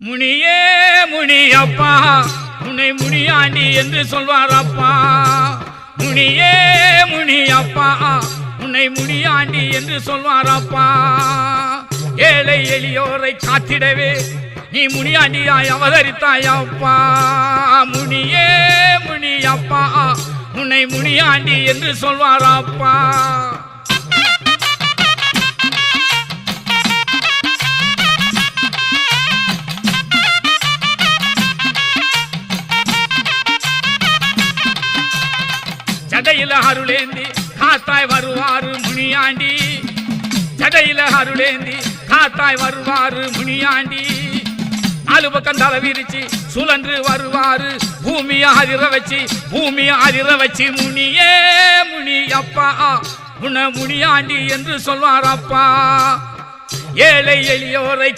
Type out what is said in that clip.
முனியே முனியப்பா உன்னை முனியாண்டி என்று சொல்வாரப்பா. முனியே முனியப்பா உன்னை முனியாண்டி என்று சொல்வாரப்பா. ஏழை எளியோரை காத்திடவே நீ முனியாண்டியாய் அவதரித்தாயப்பா. முனியே முனியப்பா உன்னை முனியாண்டி என்று சொல்வாரப்பா. ஜடையில அருளேந்தி காத்தாய் வருவாரு முனியாண்டி. ஜடையில அருளேந்தி காத்தாய் வருவாரு முனியாண்டி. நாலு பக்கம் தலை விரிச்சு சுழன்று வருவாரு பூமியை அதிர வச்சு முனியே முனியப்பா உன்னை முனியாண்டி என்று சொல்வாரப்பா. ஏழை எளியோரை